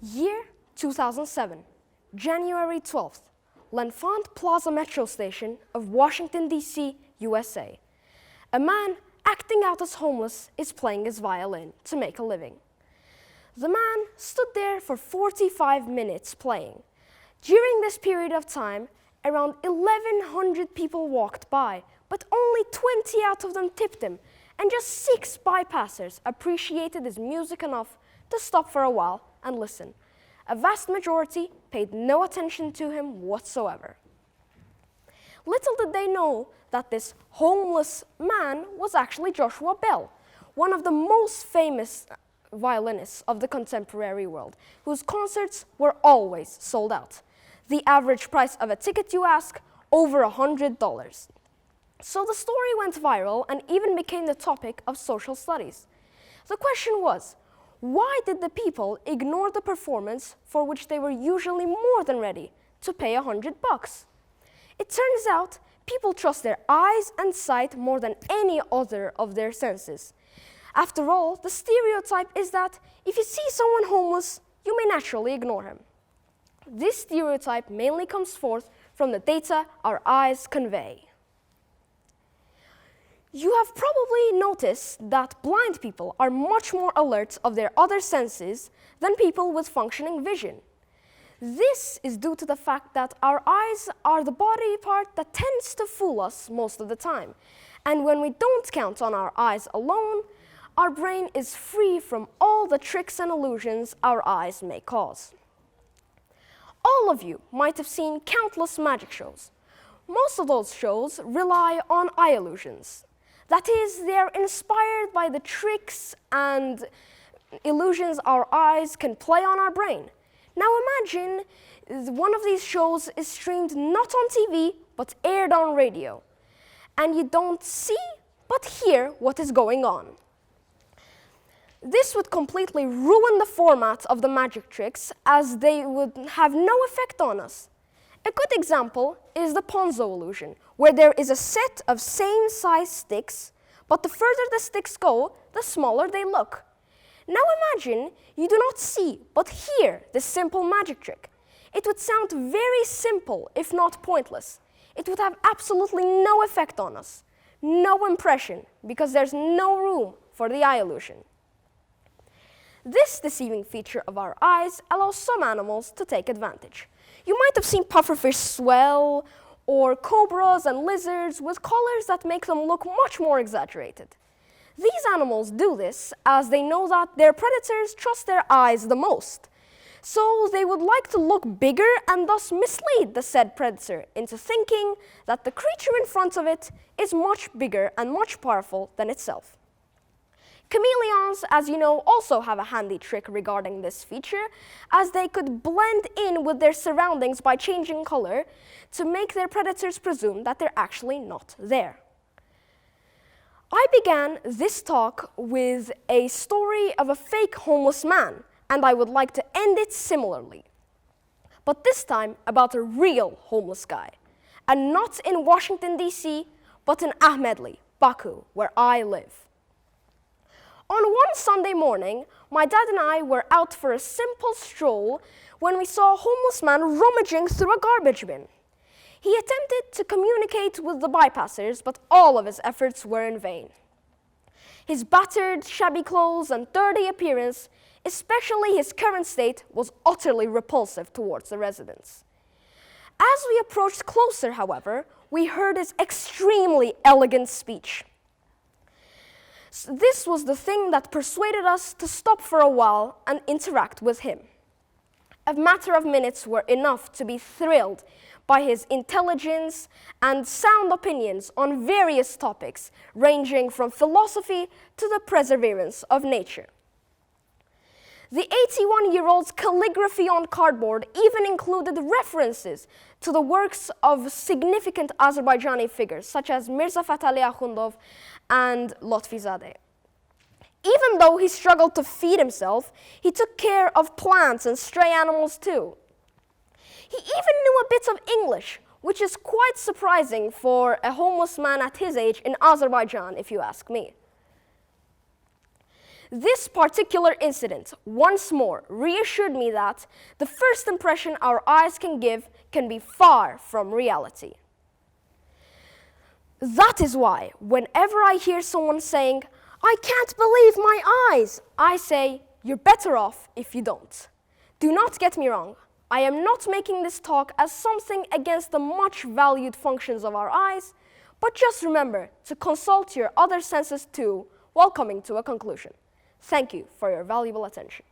Year 2007, January 12th, L'Enfant Plaza Metro Station of Washington, D.C., USA. A man acting out as homeless is playing his violin to make a living. The man stood there for 45 minutes playing. During this period of time, around 1,100 people walked by, but only 20 out of them tipped him, and just 6 bypassers appreciated his music enough to stop for a while and listen. A vast majority paid no attention to him whatsoever. Little did they know that this homeless man was actually Joshua Bell, one of the most famous violinists of the contemporary world, whose concerts were always sold out. The average price of a ticket, you ask, over $100. So the story went viral and even became the topic of social studies. The question was, why did the people ignore the performance for which they were usually more than ready to pay $100? It turns out people trust their eyes and sight more than any other of their senses. After all, the stereotype is that if you see someone homeless, you may naturally ignore him. This stereotype mainly comes forth from the data our eyes convey. You have probably noticed that blind people are much more alert of their other senses than people with functioning vision. This is due to the fact that our eyes are the body part that tends to fool us most of the time. And when we don't count on our eyes alone, our brain is free from all the tricks and illusions our eyes may cause. All of you might have seen countless magic shows. Most of those shows rely on eye illusions. That is, they're inspired by the tricks and illusions our eyes can play on our brain. Now imagine one of these shows is streamed not on TV, but aired on radio. And you don't see, but hear what is going on. This would completely ruin the format of the magic tricks, as they would have no effect on us. A good example is the Ponzo illusion, where there is a set of same-size sticks, but the further the sticks go, the smaller they look. Now imagine you do not see, but hear this simple magic trick. It would sound very simple, if not pointless. It would have absolutely no effect on us, no impression, because there's no room for the eye illusion. This deceiving feature of our eyes allows some animals to take advantage. You might have seen pufferfish swell, or cobras and lizards with colors that make them look much more exaggerated. These animals do this as they know that their predators trust their eyes the most. So they would like to look bigger and thus mislead the said predator into thinking that the creature in front of it is much bigger and much powerful than itself. Chameleons, as you know, also have a handy trick regarding this feature, as they could blend in with their surroundings by changing color to make their predators presume that they're actually not there. I began this talk with a story of a fake homeless man, and I would like to end it similarly. But this time about a real homeless guy, and not in Washington, D.C., but in Ahmedli, Baku, where I live. On one Sunday morning, my dad and I were out for a simple stroll when we saw a homeless man rummaging through a garbage bin. He attempted to communicate with the bypassers, but all of his efforts were in vain. His battered, shabby clothes and dirty appearance, especially his current state, was utterly repulsive towards the residents. As we approached closer, however, we heard his extremely elegant speech. This was the thing that persuaded us to stop for a while and interact with him. A matter of minutes were enough to be thrilled by his intelligence and sound opinions on various topics, ranging from philosophy to the perseverance of nature. The 81-year-old's calligraphy on cardboard even included references to the works of significant Azerbaijani figures, such as Mirza Fatali Akhundov and Lotfizadeh. Even though he struggled to feed himself, he took care of plants and stray animals too. He even knew a bit of English, which is quite surprising for a homeless man at his age in Azerbaijan, if you ask me. This particular incident, once more, reassured me that the first impression our eyes can give can be far from reality. That is why, whenever I hear someone saying, "I can't believe my eyes," I say, "You're better off if you don't." Do not get me wrong. I am not making this talk as something against the much valued functions of our eyes, but just remember to consult your other senses too while coming to a conclusion. Thank you for your valuable attention.